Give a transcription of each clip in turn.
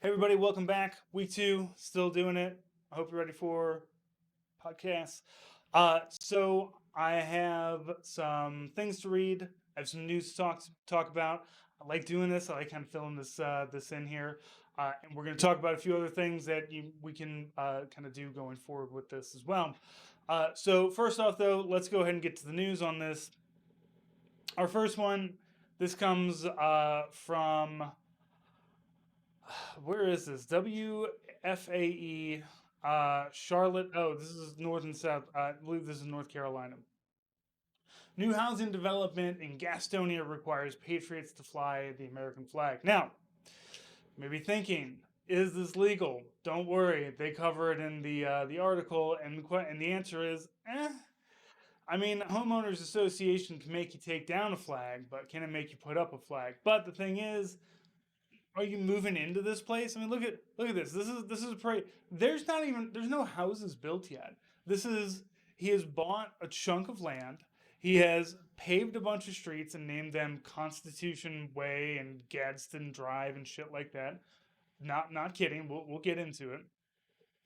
Hey everybody, welcome back. Week 2, still doing it. I hope you're ready for podcasts. So I have some things to read. I have some news to talk about. I like doing this. I like kind of filling this in here, and we're going to talk about a few other things that we can kind of do going forward with this as well. So first off, though, let's go ahead and get to the news on this. Our first one. This comes from where is this? WFAE, Charlotte. Oh, this is North and South. I believe this is North Carolina. New housing development in Gastonia requires patriots to fly the American flag. Now, maybe thinking, is this legal? Don't worry, they cover it in the article, and the answer is, eh. I mean, homeowners association can make you take down a flag, but can it make you put up a flag? But the thing is, are you moving into this place? I mean, look at this. This is a parade. There's no houses built yet. This is he has bought a chunk of land. He has paved a bunch of streets and named them Constitution Way and Gadsden Drive and shit like that. Not kidding. We'll get into it.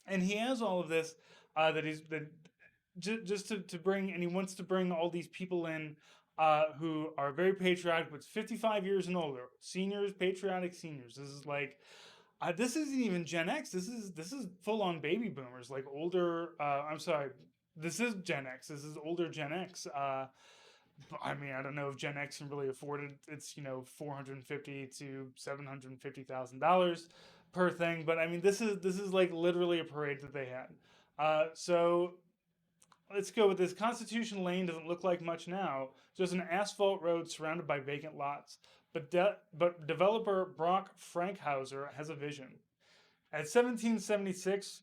And he has all of this that just to bring, and he wants to bring all these people in who are very patriotic, but 55 years and older, seniors, patriotic seniors. This is like, this isn't even Gen X. This is full on baby boomers, like older. I'm sorry, this is Gen X. This is older Gen X. I mean, I don't know if Gen X can really afford it. It's $450 to $750,000 per thing, but I mean, this is like literally a parade that they had. So let's go with this. Constitution Lane doesn't look like much now, just an asphalt road surrounded by vacant lots. But developer Brock Frankhauser has a vision. At 1776,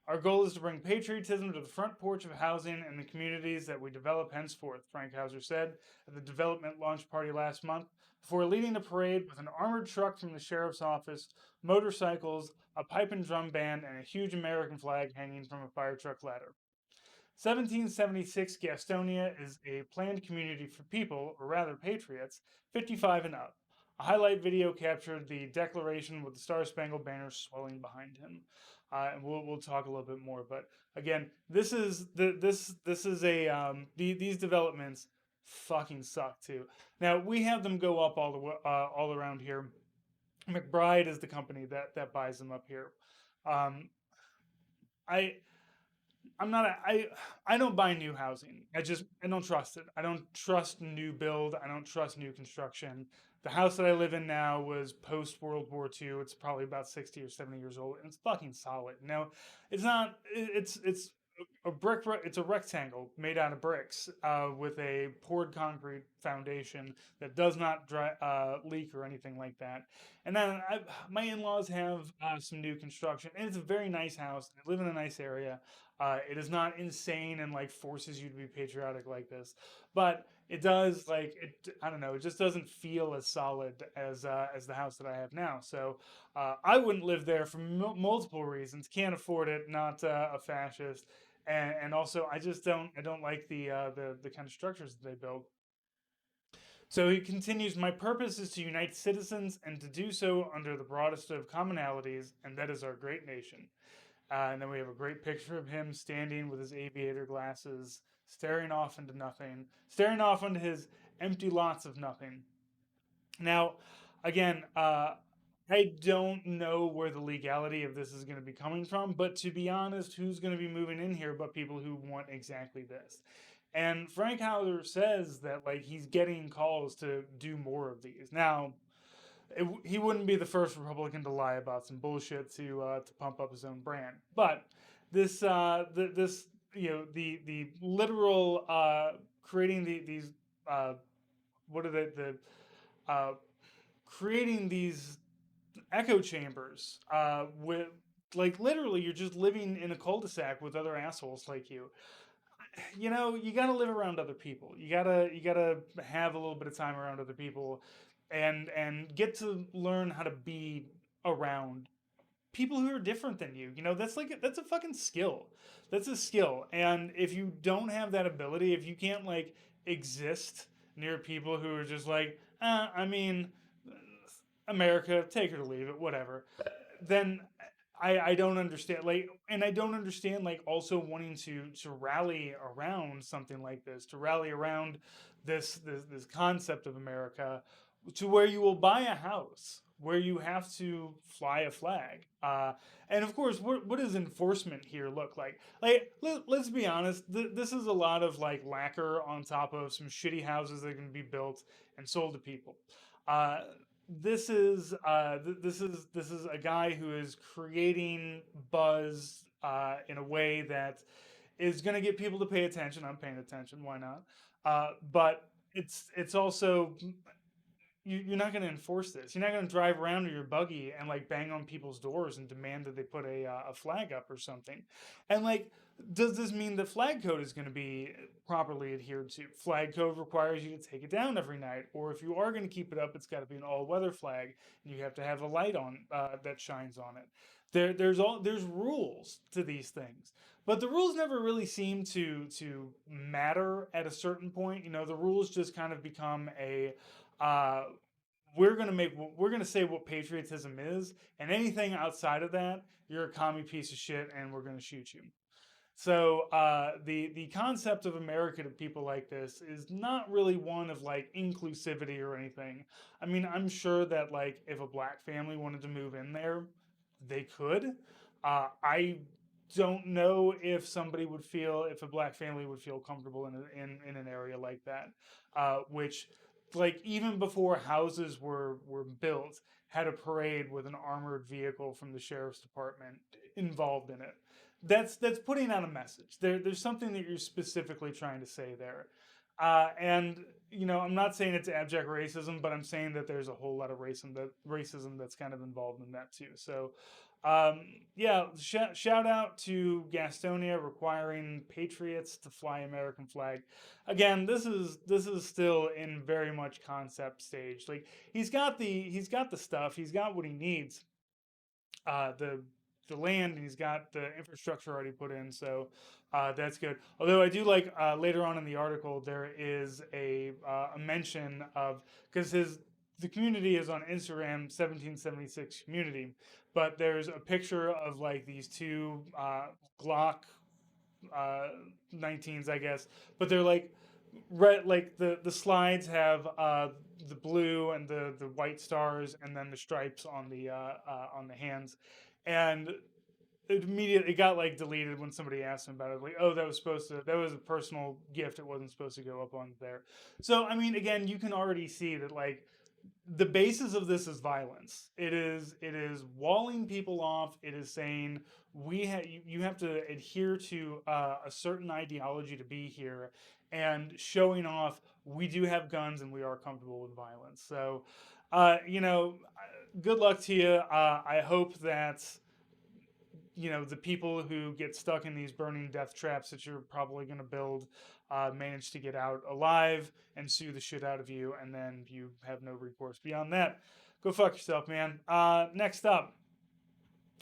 our goal is to bring patriotism to the front porch of housing and the communities that we develop henceforth, Frankhauser said at the development launch party last month, before leading a parade with an armored truck from the sheriff's office, motorcycles, a pipe and drum band, and a huge American flag hanging from a fire truck ladder. 1776 Gastonia is a planned community for people, or rather patriots, 55 and up. A highlight video captured the declaration with the Star Spangled Banner swelling behind him. And we'll talk a little bit more, but again, this is these developments fucking suck too. Now we have them go up all around here. McBride is the company that buys them up here. Um, I I'm not I don't buy new housing. I don't trust it. I don't trust new build. I don't trust new construction. The house that I live in now was post World War II. It's probably about 60 or 70 years old and it's fucking solid. Now, it's not it's a brick it's a rectangle made out of bricks with a poured concrete foundation that does not leak or anything like that. And then my in-laws have some new construction and it's a very nice house. I live in a nice area. It is not insane and like forces you to be patriotic like this, but it does like it. I don't know. It just doesn't feel as solid as the house that I have now. So I wouldn't live there for multiple reasons. Can't afford it. Not a fascist, and also I don't like the kind of structures that they build. So he continues, my purpose is to unite citizens and to do so under the broadest of commonalities, and that is our great nation. And then we have a great picture of him standing with his aviator glasses, staring off into nothing, staring off into his empty lots of nothing. Now, again, I don't know where the legality of this is going to be coming from, but to be honest, who's going to be moving in here but people who want exactly this? And Frank Howler says that like he's getting calls to do more of these. Now, he wouldn't be the first Republican to lie about some bullshit to pump up his own brand. But this the literal creating these what are the uh, creating these echo chambers with like literally you're just living in a cul-de-sac with other assholes like you. You got to live around other people. You got to have a little bit of time around other people and get to learn how to be around people who are different than you. That's a fucking skill. That's a skill. And if you don't have that ability, if you can't like exist near people who are just like, I mean, America, take it or leave it, whatever. Then I don't understand, like, and I don't understand, like, also wanting to rally around something like this, to rally around this concept of America, to where you will buy a house where you have to fly a flag. And of course, what does enforcement here look like? Like, let's be honest, this is a lot of like lacquer on top of some shitty houses that are going to be built and sold to people. Uh, this is a guy who is creating buzz in a way that is going to get people to pay attention. I'm paying attention. Why not? But it's also you're not going to enforce this. You're not going to drive around in your buggy and like bang on people's doors and demand that they put a flag up or something. And like, does this mean that flag code is going to be properly adhered to? Flag code requires you to take it down every night, or if you are going to keep it up, it's got to be an all weather flag, and you have to have a light on that shines on it. There's rules to these things, but the rules never really seem to matter at a certain point. You know, the rules just kind of become a uh, we're gonna say what patriotism is, and anything outside of that, you're a commie piece of shit, and we're gonna shoot you. So the concept of America to people like this is not really one of like inclusivity or anything. I mean, I'm sure that like if a black family wanted to move in there, they could. I don't know if somebody would feel if a black family would feel comfortable in an area like that, which like even before houses were built had a parade with an armored vehicle from the sheriff's department involved in it. That's putting out a message. There's something that you're specifically trying to say there. And you know, I'm not saying it's abject racism, but I'm saying that there's a whole lot of racism that's kind of involved in that too. So, um, yeah, shout out to Gastonia requiring patriots to fly American flag. Again, this is still in very much concept stage. Like he's got the stuff, he's got what he needs, the land, and he's got the infrastructure already put in. So that's good. Although I do like later on in the article there is a mention of because his the community is on Instagram 1776 community, but there's a picture of like these two Glock uh, 19s, I guess, but they're like red. Like the slides have the blue and the white stars, and then the stripes on the hands, and it got like deleted when somebody asked him about it. Like, oh, that was a personal gift. It wasn't supposed to go up on there. So I mean, again, you can already see that like the basis of this is violence. It is walling people off. It is saying you have to adhere to a certain ideology to be here, and showing off we do have guns and we are comfortable with violence. So, you know, good luck to you. I hope that you know the people who get stuck in these burning death traps that you're probably going to build manage to get out alive and sue the shit out of you, and then you have no recourse beyond that. Go fuck yourself, man. Next up,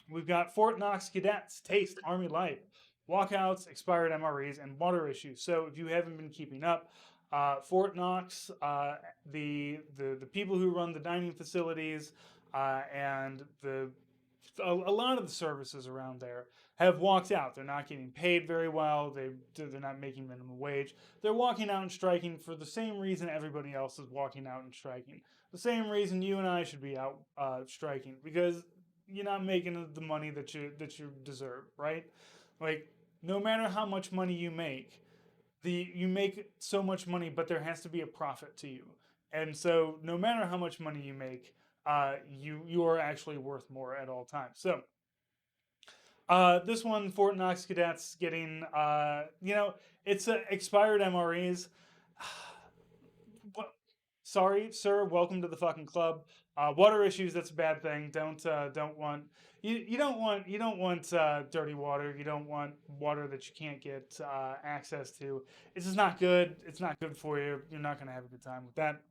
we've got Fort Knox cadets taste Army life, walkouts, expired MREs, and water issues. So if you haven't been keeping up, Fort Knox, the people who run the dining facilities and a lot of the services around there have walked out. They're not getting paid very well. They're not making minimum wage. They're walking out and striking for the same reason everybody else is walking out and striking. The same reason you and I should be out striking, because you're not making the money that you deserve, right? Like no matter how much money you make, you make so much money, but there has to be a profit to you. And so no matter how much money you make, you are actually worth more at all times. So this one, Fort Knox cadets getting, it's expired MREs. Sorry, sir. Welcome to the fucking club. Water issues. That's a bad thing. Don't want you don't want dirty water. You don't want water that you can't get access to. It's just not good. It's not good for you. You're not gonna have a good time with that.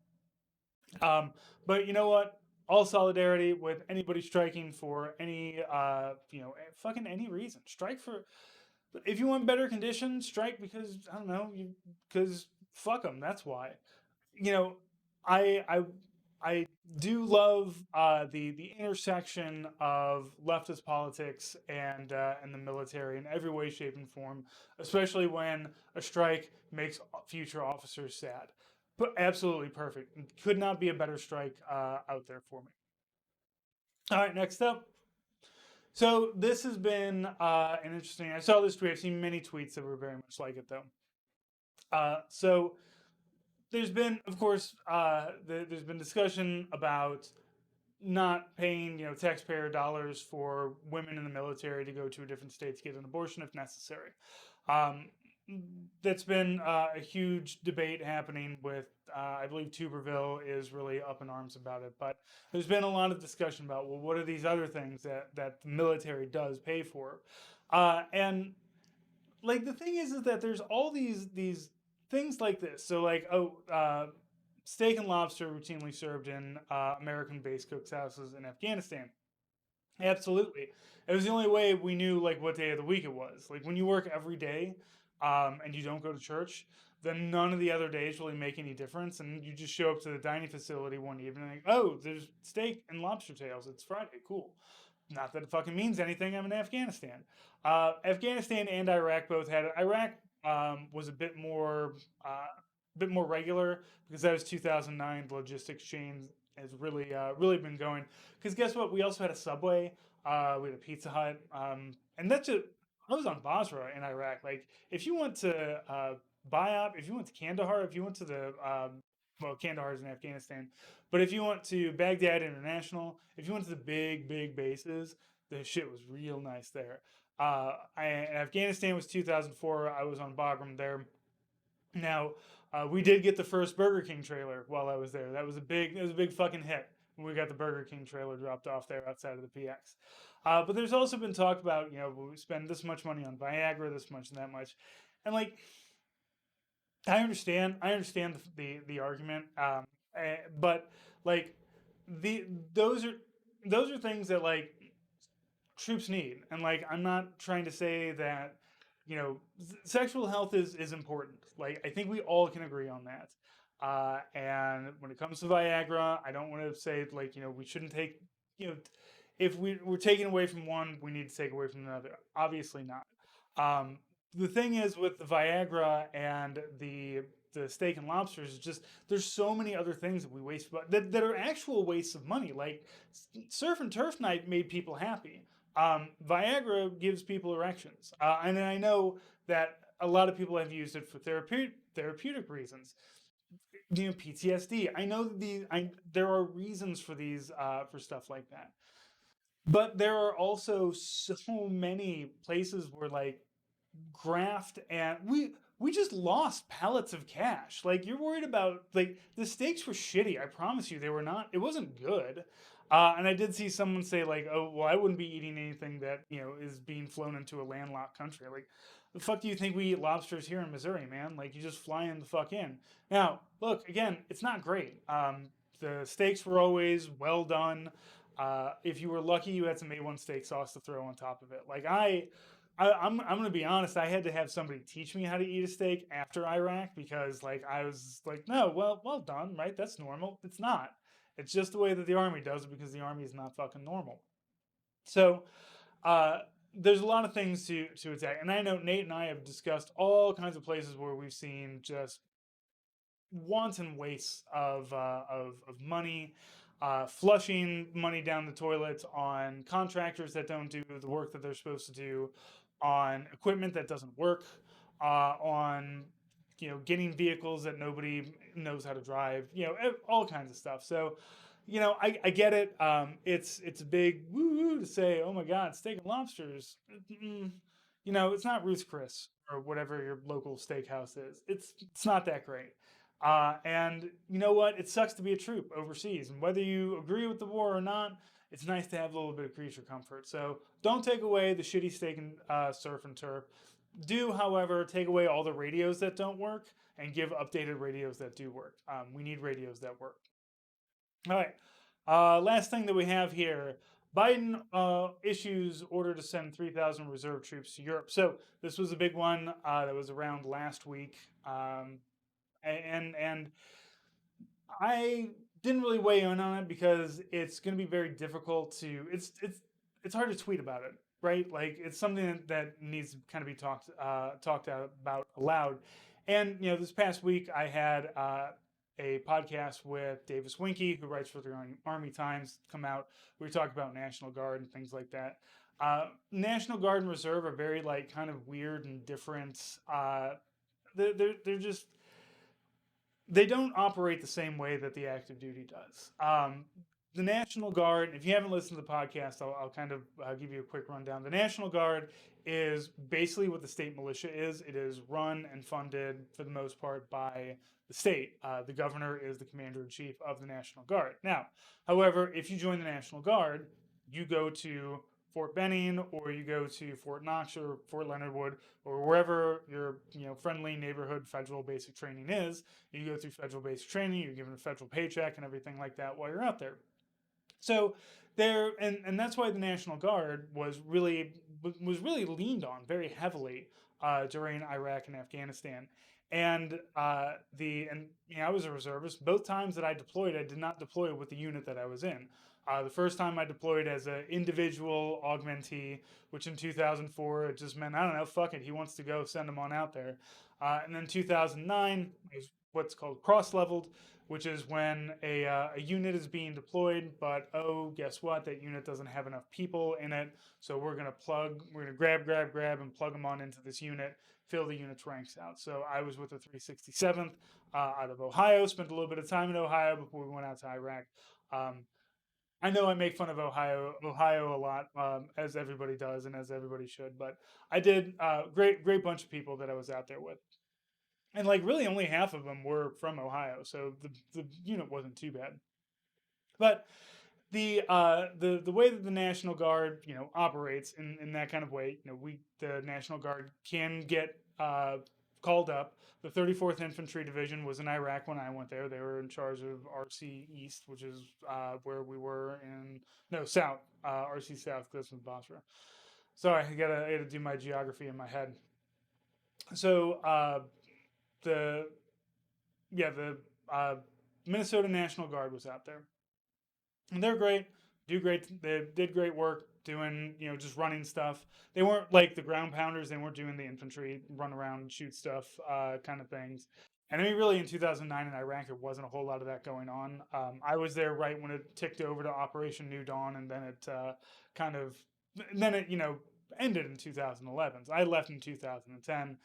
Um, but you know what? All solidarity with anybody striking for any, fucking any reason. Strike for if you want better conditions. Strike because I don't know, because fuck them. That's why. You know, I I do love the intersection of leftist politics and the military in every way, shape, and form, especially when a strike makes future officers sad. But absolutely perfect. Could not be a better strike out there for me. All right, next up. So this has been an interesting. I saw this tweet. I've seen many tweets that were very much like it, though. So there's been, of course, there's been discussion about not paying, taxpayer dollars for women in the military to go to a different state to get an abortion if necessary. Um, that's been a huge debate happening with, I believe Tuberville is really up in arms about it. But there's been a lot of discussion about, well, what are these other things that the military does pay for? And like the thing is that there's all these things like this. So like, steak and lobster routinely served in American base cooks houses in Afghanistan. Absolutely. It was the only way we knew like what day of the week it was. Like when you work every day, and you don't go to church, then none of the other days really make any difference. And you just show up to the dining facility one evening, like, oh, there's steak and lobster tails. It's Friday. Cool. Not that it fucking means anything. I'm in Afghanistan. Afghanistan and Iraq both had it. Iraq was a bit more regular because that was 2009. The logistics chain has really been going. Because guess what? We also had a Subway. We had a Pizza Hut. And that's just I was on Basra in Iraq. Like if you went to Bayab, if you went to Kandahar, if you went to the well, Kandahar is in Afghanistan, but if you went to Baghdad International, if you went to the big bases, the shit was real nice there. Afghanistan was 2004. I was on Bagram there. Now, we did get the first Burger King trailer while I was there. It was a big fucking hit when we got the Burger King trailer dropped off there outside of the PX. But there's also been talk about, we spend this much money on Viagra, this much and that much, and like I understand the argument, but like the those are things that like troops need. And like I'm not trying to say that sexual health is important. Like I think we all can agree on that. And when it comes to Viagra, I don't want to say like we shouldn't take you know if we're taking away from one, we need to take away from another. Obviously not. The thing is with the Viagra and the steak and lobsters is just there's so many other things that we waste that are actual wastes of money. Like surf and turf night made people happy. Viagra gives people erections, and I know that a lot of people have used it for therapeutic reasons. PTSD. I know that there are reasons for these for stuff like that, but there are also so many places where like graft and we just lost pallets of cash. Like you're worried about like the steaks were shitty. I promise you they were not. It wasn't good. And I did see someone say like, "Oh, well, I wouldn't be eating anything that is being flown into a landlocked country." Like, the fuck do you think we eat lobsters here in Missouri, man? Like, you just fly in the fuck in. Now, look again, it's not great. The steaks were always well done. If you were lucky, you had some A1 steak sauce to throw on top of it. Like I'm gonna be honest. I had to have somebody teach me how to eat a steak after Iraq because like I was like, no, well done, right? That's normal. It's not. It's just the way that the army does it because the army is not fucking normal. So uh, there's a lot of things to attack, and I know Nate and I have discussed all kinds of places where we've seen just wanton wastes of money, flushing money down the toilets on contractors that don't do the work that they're supposed to do, on equipment that doesn't work, on getting vehicles that nobody knows how to drive, all kinds of stuff. So, I get it. It's a big woo to say, oh my god, steak and lobsters. Mm, it's not Ruth's Chris or whatever your local steakhouse is. It's not that great. And you know what? It sucks to be a troop overseas. And whether you agree with the war or not, it's nice to have a little bit of creature comfort. So don't take away the shitty steak and surf and turf. Do, however, take away all the radios that don't work and give updated radios that do work. We need radios that work. All right. Last thing that we have here. Biden issues order to send 3,000 reserve troops to Europe. So this was a big one that was around last week. And I didn't really weigh in on it because it's going to be very difficult to. It's hard to tweet about it, right? Like it's something that needs to kind of be talked about aloud. And this past week I had a podcast with Davis Winky, who writes for the Army Times, come out. We talked about National Guard and things like that. National Guard and Reserve are very like kind of weird and different. They're just they don't operate the same way that the active duty does. The National Guard, if you haven't listened to the podcast, I'll kind of give you a quick rundown. The National Guard is basically what the state militia is. It is run and funded for the most part by the state. The governor is the commander in chief of the National Guard. Now, however, if you join the National Guard, you go to Fort Benning or you go to Fort Knox or Fort Leonard Wood or wherever your friendly neighborhood federal basic training is. You go through federal basic training, you're given a federal paycheck and everything like that while you're out there. So there, and that's why the National Guard was really leaned on very heavily during Iraq and Afghanistan. And I was a reservist. Both times that I deployed, I did not deploy with the unit that I was in. The first time I deployed as an individual augmentee, which in 2004 it just meant I don't know, fuck it, he wants to go, send him on out there. And then 2009 was what's called cross-leveled, which is when a unit is being deployed, but oh, guess what? That unit doesn't have enough people in it, so we're gonna grab, and plug them on into this unit, fill the unit's ranks out. So I was with the 367th out of Ohio, spent a little bit of time in Ohio before we went out to Iraq. I know I make fun of Ohio a lot, as everybody does and as everybody should, but I did great bunch of people that I was out there with and like really only half of them were from Ohio, so the unit wasn't too bad. But the way that the National Guard operates in that kind of way, the National Guard can get called up. The 34th Infantry Division was in Iraq when I went there. They were in charge of RC East, which is where we were in no South, RC South, Clifton, Basra. Sorry, I had to do my geography in my head. So the the uh, Minnesota National Guard was out there, and they're great, do great. They did great work doing just running stuff. They weren't like the ground pounders. They weren't doing the infantry run around and shoot stuff kind of things. And I mean, really, in 2009 in Iraq, there wasn't a whole lot of that going on. I was there right when it ticked over to Operation New Dawn, and then it kind of then it ended in 2011. So I left in 2010,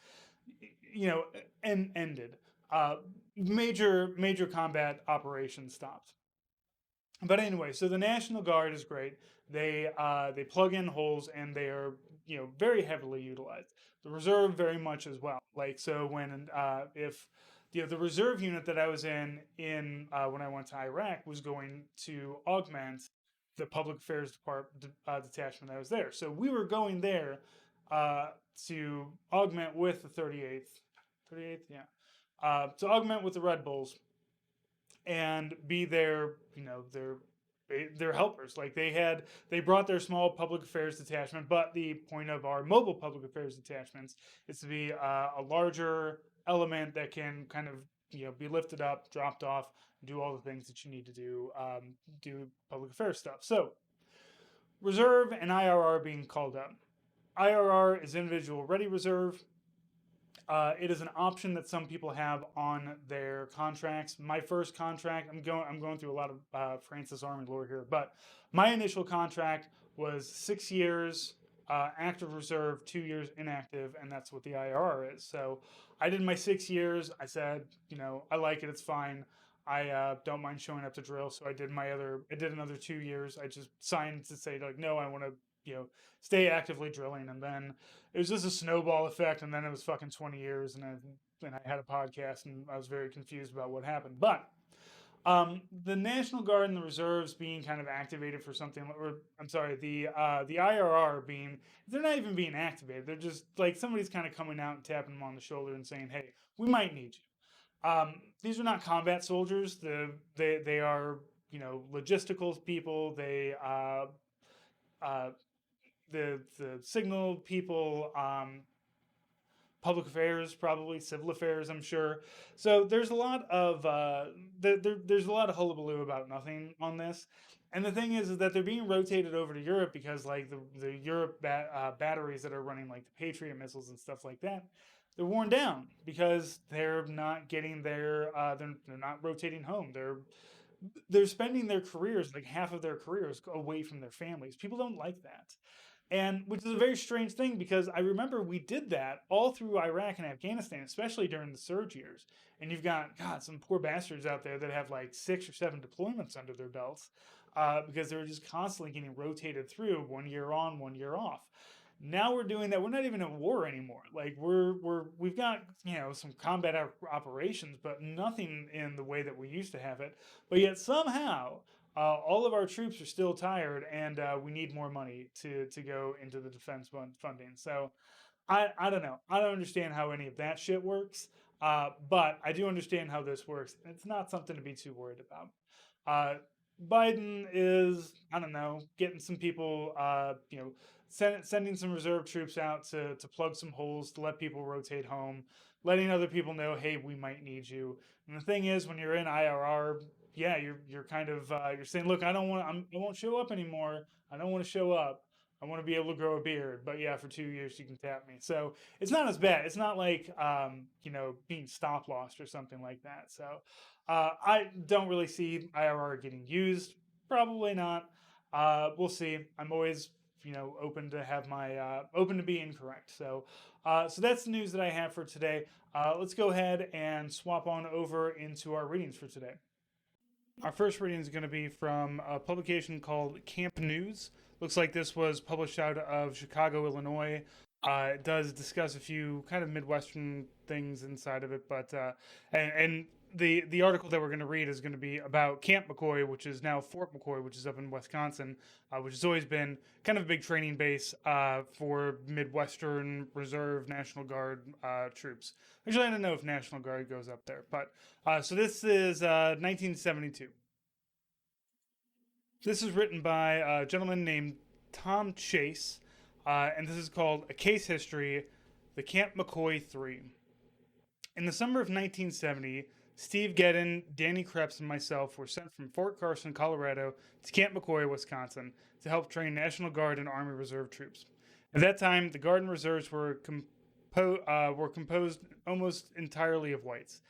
and ended. Major combat operations stopped. But anyway, so the National Guard is great. They plug in holes and they are very heavily utilized. The reserve very much as well. Like so when if the reserve unit that I was in when I went to Iraq was going to augment the public affairs department detachment that was there. So we were going there to augment with the 38th, 38th, yeah, to augment with the Red Bulls and be their helpers. Like they brought their small public affairs detachment, but the point of our mobile public affairs detachments is to be a larger element that can kind of be lifted up, dropped off, do all the things that you need to do public affairs stuff. So reserve and IRR being called up. IRR is individual ready reserve. It is an option that some people have on their contracts. My first contract, I'm going through a lot of Francis Army lore here, but my initial contract was 6 years active reserve, 2 years inactive, and that's what the IRR is. So I did my 6 years. I said, I like it. It's fine. I don't mind showing up to drill. So I did another 2 years. I just signed to say like, no, I want to stay actively drilling, and then it was just a snowball effect, and then it was fucking 20 years, and I had a podcast, and I was very confused about what happened. But the National Guard and the reserves being kind of activated for something, or I'm sorry, the IRR being, they're not even being activated. They're just like somebody's kind of coming out and tapping them on the shoulder and saying, "Hey, we might need you." These are not combat soldiers. They are logistical people. They the signal people, public affairs, probably civil affairs, I'm sure. So there's a lot of there's a lot of hullabaloo about nothing on this. And the thing is that they're being rotated over to Europe because like the Europe batteries that are running like the Patriot missiles and stuff like that, they're worn down because they're not getting their they're not rotating home. They're spending their careers, like half of their careers, away from their families. People don't like that. And which is a very strange thing because I remember we did that all through Iraq and Afghanistan, especially during the surge years. And you've got, God, some poor bastards out there that have like 6 or 7 deployments under their belts because they were just constantly getting rotated through 1 year on, 1 year off. Now we're doing that. We're not even at war anymore. Like we've got some combat operations, but nothing in the way that we used to have it. But yet somehow all of our troops are still tired, and we need more money to go into the defense funding. So I don't know. I don't understand how any of that shit works. But I do understand how this works. It's not something to be too worried about. Uh, Biden is, I don't know, getting some people, sending some reserve troops out to plug some holes, to let people rotate home, letting other people know, hey, we might need you. And the thing is, when you're in IRR, yeah, you're kind of you're saying, look, I won't show up anymore. I don't want to show up. I want to be able to grow a beard, but yeah, for 2 years you can tap me. So it's not as bad. It's not like being stop lost or something like that. So I don't really see IRR getting used. Probably not. We'll see. I'm always open to have my open to be incorrect. So so that's the news that I have for today. Let's go ahead and swap on over into our readings for today. Our first reading is going to be from a publication called Camp News. Looks like this was published out of Chicago, Illinois. It does discuss a few kind of Midwestern things inside of it, but and the article that we're going to read is going to be about Camp McCoy, which is now Fort McCoy, which is up in Wisconsin, which has always been kind of a big training base for Midwestern Reserve National Guard troops. Actually, I don't know if National Guard goes up there, but so this is 1972. This is written by a gentleman named Tom Chase, and this is called A Case History, the Camp McCoy 3. In the summer of 1970, Steve Gedden, Danny Krebs, and myself were sent from Fort Carson, Colorado to Camp McCoy, Wisconsin to help train National Guard and Army Reserve troops. At that time, the Guard and Reserves were composed almost entirely of whites.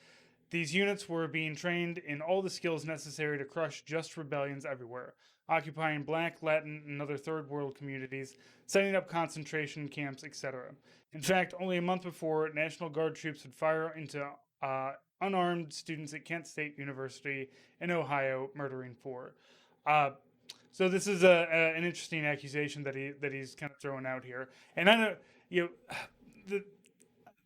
These units were being trained in all the skills necessary to crush just rebellions everywhere, occupying Black, Latin, and other third world communities, setting up concentration camps, etc. In fact, only a month before, National Guard troops would fire into unarmed students at Kent State University in Ohio, murdering 4. Uh, so this is an interesting accusation that he's kind of throwing out here, and I know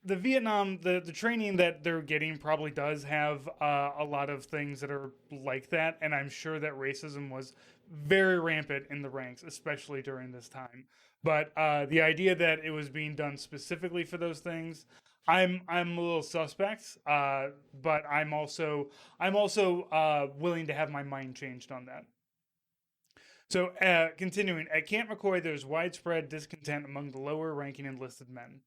the Vietnam, the training that they're getting probably does have a lot of things that are like that, and I'm sure that racism was very rampant in the ranks, especially during this time. But the idea that it was being done specifically for those things, I'm a little suspect. But I'm also willing to have my mind changed on that. So, continuing, at Camp McCoy, there's widespread discontent among the lower ranking enlisted men.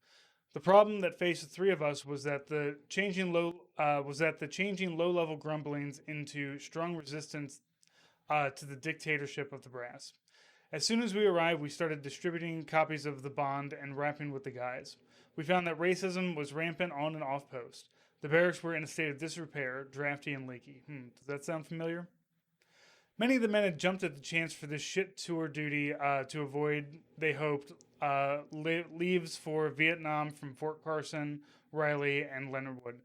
The problem that faced the 3 of us was that the changing low-level grumblings into strong resistance to the dictatorship of the brass. As soon as we arrived, we started distributing copies of the bond and rapping with the guys. We found that racism was rampant on and off post. The barracks were in a state of disrepair, drafty and leaky. Does that sound familiar? Many of the men had jumped at the chance for this shit tour duty to avoid, they hoped, leaves for Vietnam from Fort Carson, Riley, and Leonard Wood.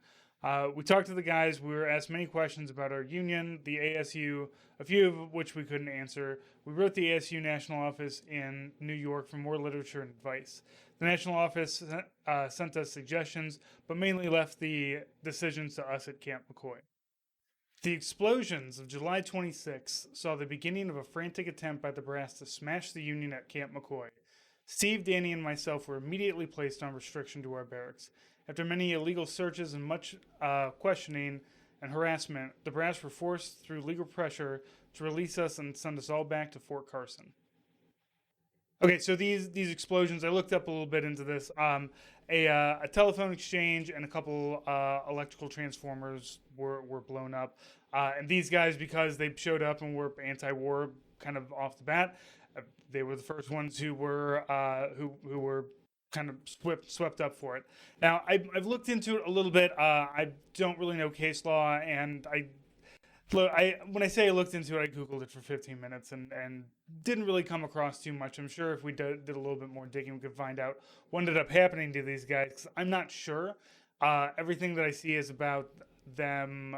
We talked to the guys. We were asked many questions about our union, the ASU, a few of which we couldn't answer. We wrote the ASU National Office in New York for more literature and advice. The National Office sent us suggestions, but mainly left the decisions to us at Camp McCoy. The explosions of July 26 saw the beginning of a frantic attempt by the brass to smash the Union at Camp McCoy. Steve, Danny, and myself were immediately placed on restriction to our barracks. After many illegal searches and much questioning and harassment, the brass were forced through legal pressure to release us and send us all back to Fort Carson. Okay, so these explosions, I looked up a little bit into this. A telephone exchange and a couple electrical transformers were blown up, and these guys, because they showed up and were anti-war kind of off the bat, uh, they were the first ones who were kind of swept up for it. Now I've looked into it a little bit. I don't really know case law, and I when I say I looked into it, I googled it for 15 minutes and didn't really come across too much. I'm sure if we did a little bit more digging, we could find out what ended up happening to these guys. 'Cause I'm not sure. Everything that I see is about them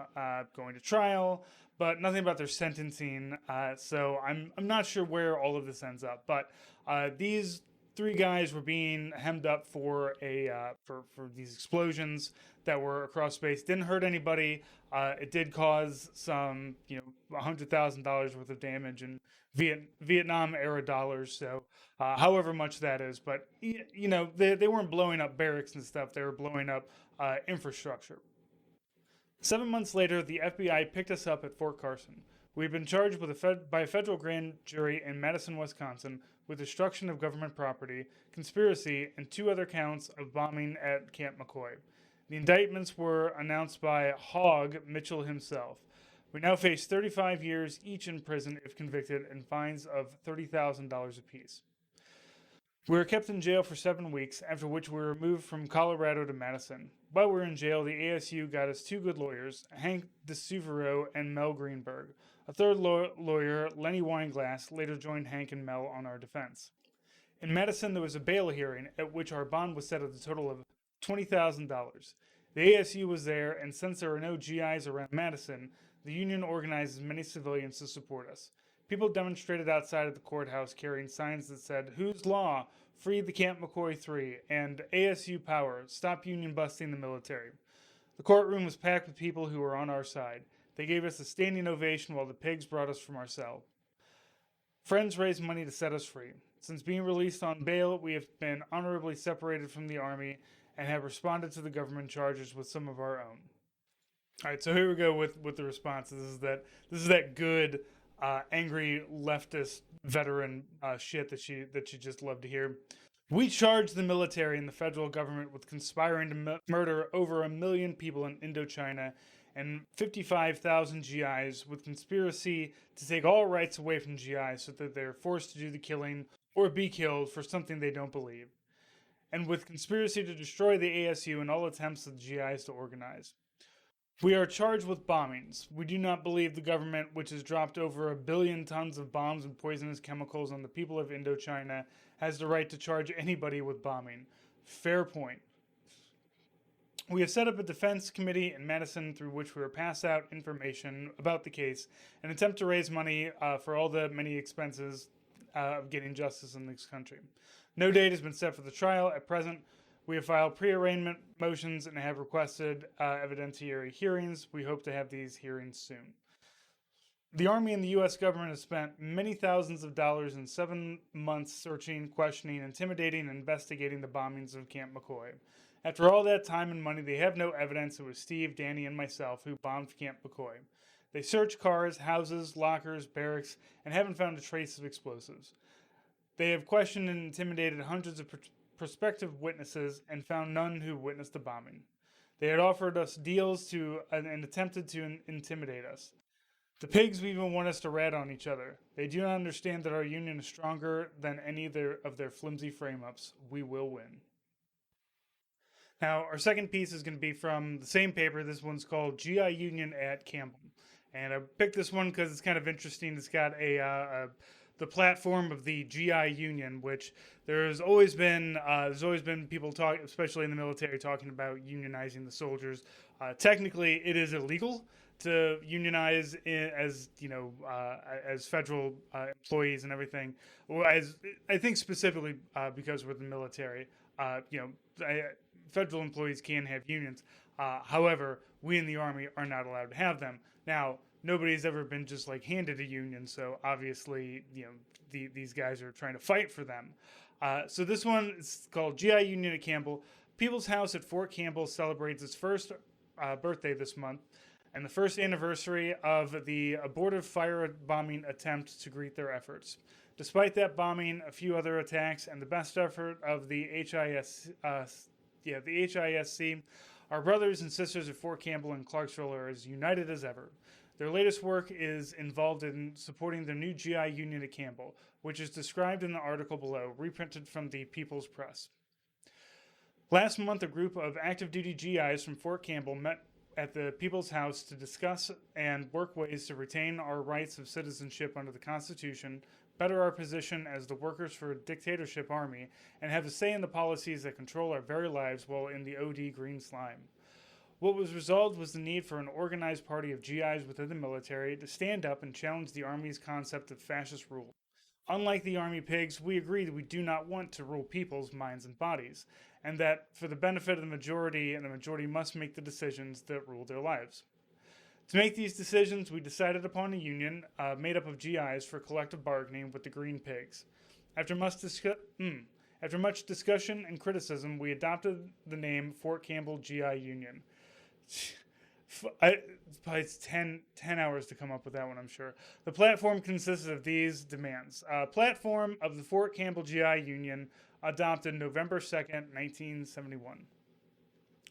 going to trial, but nothing about their sentencing. So I'm not sure where all of this ends up. But these three guys were being hemmed up for for these explosions that were across space. Didn't hurt anybody. It did cause some, $100,000 worth of damage in Vietnam era dollars. So, however much that is, but they weren't blowing up barracks and stuff. They were blowing up infrastructure. 7 months later, the FBI picked us up at Fort Carson. We've been charged by a federal grand jury in Madison, Wisconsin, with destruction of government property, conspiracy, and two other counts of bombing at Camp McCoy. The indictments were announced by Hogg Mitchell himself. We now face 35 years each in prison if convicted and fines of $30,000 apiece. We were kept in jail for 7 weeks, after which we were moved from Colorado to Madison. While we were in jail, the ASU got us two good lawyers, Hank DeSuvero and Mel Greenberg. A third lawyer, Lenny Weinglass, later joined Hank and Mel on our defense. In Madison, there was a bail hearing at which our bond was set at a total of $20,000. The ASU was there, and since there were no GIs around Madison, the union organized many civilians to support us. People demonstrated outside of the courthouse carrying signs that said, "Whose Law? Free the Camp McCoy 3, and ASU Power, Stop Union Busting the Military." The courtroom was packed with people who were on our side. They gave us a standing ovation while the pigs brought us from our cell. Friends raised money to set us free. Since being released on bail, we have been honorably separated from the Army and have responded to the government charges with some of our own. All right, so here we go with the response. This is that good, angry leftist veteran shit that you just love to hear. We charge the military and the federal government with conspiring to murder over 1 million people in Indochina and 55,000 GIs, with conspiracy to take all rights away from GIs so that they're forced to do the killing or be killed for something they don't believe, and with conspiracy to destroy the ASU and all attempts of the GIs to organize. We are charged with bombings. We do not believe the government, which has dropped over 1 billion tons of bombs and poisonous chemicals on the people of Indochina, has the right to charge anybody with bombing. Fair point. We have set up a defense committee in Madison through which we will pass out information about the case and attempt to raise money for all the many expenses of getting justice in this country. No date has been set for the trial. At present, we have filed pre-arraignment motions and have requested evidentiary hearings. We hope to have these hearings soon. The Army and the U.S. government have spent many thousands of dollars in 7 months searching, questioning, intimidating, and investigating the bombings of Camp McCoy. After all that time and money, they have no evidence it was Steve, Danny, and myself who bombed Camp McCoy. They searched cars, houses, lockers, barracks, and haven't found a trace of explosives. They have questioned and intimidated hundreds of prospective witnesses and found none who witnessed the bombing. They had offered us deals and attempted to intimidate us. The pigs even want us to rat on each other. They do not understand that our union is stronger than any of their flimsy frame-ups. We will win. Now, our second piece is going to be from the same paper. This one's called GI Union at Campbell. And I picked this one because it's kind of interesting. It's got the platform of the GI Union, which there's always been people talk, especially in the military, talking about unionizing the soldiers. Technically, it is illegal to unionize as federal employees and everything. As I think specifically because we're the military, federal employees can have unions. However, we in the Army are not allowed to have them. Now, nobody's ever been just like handed a union, so obviously, these guys are trying to fight for them. So this one is called GI Union at Campbell. People's House at Fort Campbell celebrates its first birthday this month, and the first anniversary of the abortive firebombing attempt to greet their efforts. Despite that bombing, a few other attacks, and the best effort of the HISC, our brothers and sisters at Fort Campbell and Clarksville are as united as ever. Their latest work is involved in supporting the new GI Union at Campbell, which is described in the article below, reprinted from the People's Press. Last month, a group of active duty GIs from Fort Campbell met at the People's House to discuss and work ways to retain our rights of citizenship under the Constitution, better our position as the workers for a dictatorship army, and have a say in the policies that control our very lives while in the OD green slime. What was resolved was the need for an organized party of GIs within the military to stand up and challenge the Army's concept of fascist rule. Unlike the Army pigs, we agree that we do not want to rule people's minds and bodies, and that for the benefit of the majority, and the majority must make the decisions that rule their lives. To make these decisions, we decided upon a union made up of GIs for collective bargaining with the Green Pigs. After much discussion and criticism, we adopted the name Fort Campbell GI Union. It's 10 hours to come up with that one, I'm sure. The platform consisted of these demands. Platform of the Fort Campbell GI Union, adopted November 2nd, 1971.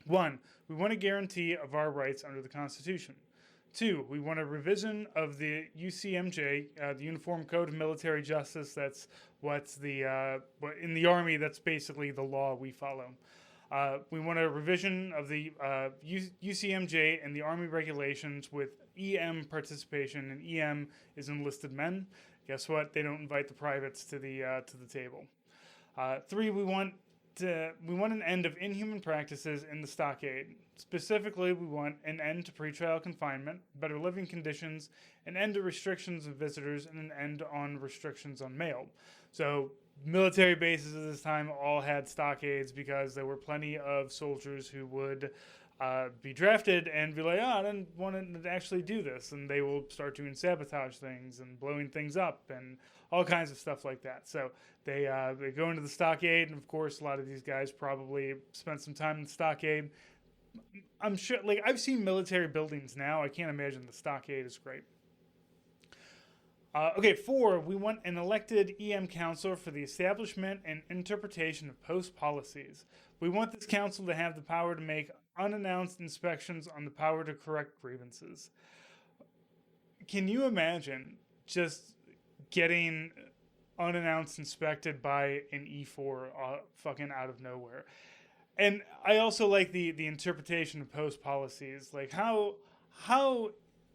1. We want a guarantee of our rights under the Constitution. 2. We want a revision of the UCMJ, the Uniform Code of Military Justice. That's what's in the Army, that's basically the law we follow. We want a revision of the UCMJ and the Army regulations with EM participation, and EM is enlisted men. Guess what? They don't invite the privates to the table. 3. We want an end of inhuman practices in the stockade. Specifically, we want an end to pretrial confinement, better living conditions, an end to restrictions of visitors, and an end on restrictions on mail. So military bases at this time all had stockades because there were plenty of soldiers who would be drafted and be like, I didn't want to actually do this. And they will start doing sabotage things and blowing things up and all kinds of stuff like that. So they go into the stockade, and of course, a lot of these guys probably spent some time in the stockade. I'm sure, I've seen military buildings now. I can't imagine the stockade is great. 4, we want an elected EM council for the establishment and interpretation of post policies. We want this council to have the power to make unannounced inspections on the power to correct grievances. Can you imagine just getting unannounced inspected by an E4 fucking out of nowhere? And I also like the interpretation of post policies. Like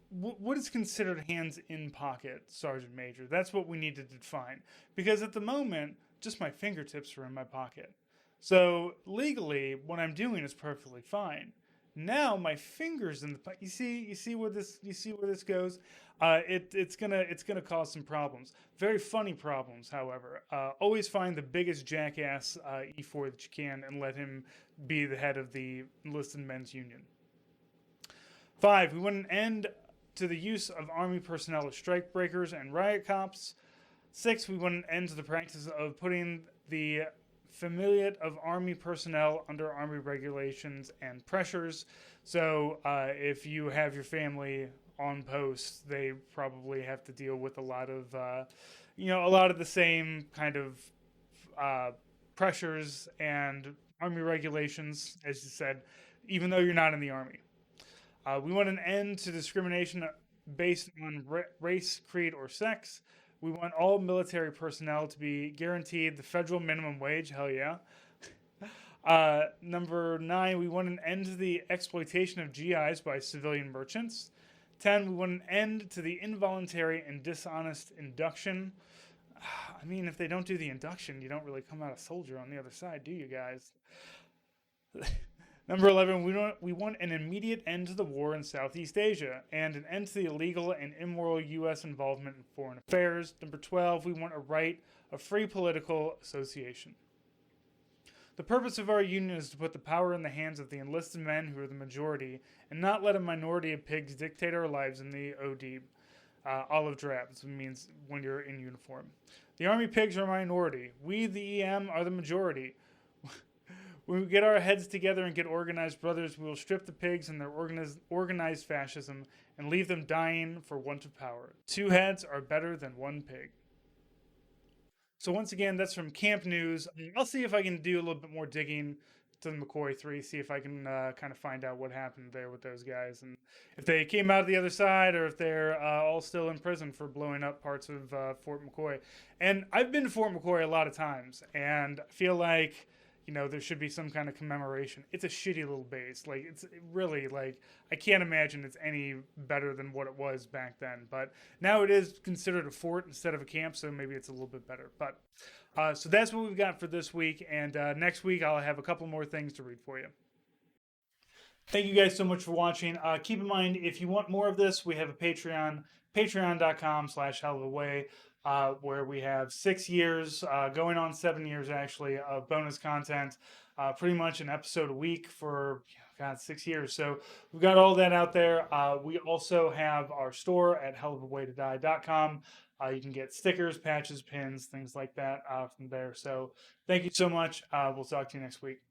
what is considered hands in pocket, Sergeant Major? That's what we need to define. Because at the moment, just my fingertips are in my pocket. So legally, what I'm doing is perfectly fine. Now my fingers in the pocket. You see where this goes. It's gonna cause some problems. Very funny problems, however. Always find the biggest jackass E4 that you can and let him be the head of the enlisted men's union. 5. We want an end to the use of Army personnel as strike breakers and riot cops. 6. We want an end to the practice of putting the familiat of Army personnel under Army regulations and pressures. So if you have your family on post, they probably have to deal with a lot of the same kind of pressures and Army regulations, as you said, even though you're not in the Army. We want an end to discrimination based on race, creed, or sex. We want all military personnel to be guaranteed the federal minimum wage. Hell yeah. Number 9, we want an end to the exploitation of GIs by civilian merchants. 10, we want an end to the involuntary and dishonest induction. I mean, if they don't do the induction, you don't really come out a soldier on the other side, do you guys? Number 11, we want an immediate end to the war in Southeast Asia and an end to the illegal and immoral U.S. involvement in foreign affairs. Number 12, we want a right of free political association. The purpose of our union is to put the power in the hands of the enlisted men who are the majority and not let a minority of pigs dictate our lives in the OD. Olive drabs means when you're in uniform. The Army pigs are a minority. We, the EM, are the majority. When we get our heads together and get organized, brothers, we will strip the pigs and their organized fascism and leave them dying for want of power. 2 heads are better than 1 pig. So once again, that's from Camp News. I'll see if I can do a little bit more digging to the McCoy 3, see if I can kind of find out what happened there with those guys, and if they came out of the other side, or if they're all still in prison for blowing up parts of Fort McCoy. And I've been to Fort McCoy a lot of times, and I feel like there should be some kind of commemoration. It's a shitty little base. Like, it's really, like, I can't imagine it's any better than what it was back then. But now it is considered a fort instead of a camp, so maybe it's a little bit better. But so that's what we've got for this week. And next week, I'll have a couple more things to read for you. Thank you guys so much for watching. Keep in mind, if you want more of this, we have a Patreon, patreon.com/hellofaway, where we have 6 years, going on 7 years actually, of bonus content, pretty much an episode a week for, God, 6 years. So we've got all that out there. We also have our store at hellofawaytodie.com. You can get stickers, patches, pins, things like that from there. So thank you so much. We'll talk to you next week.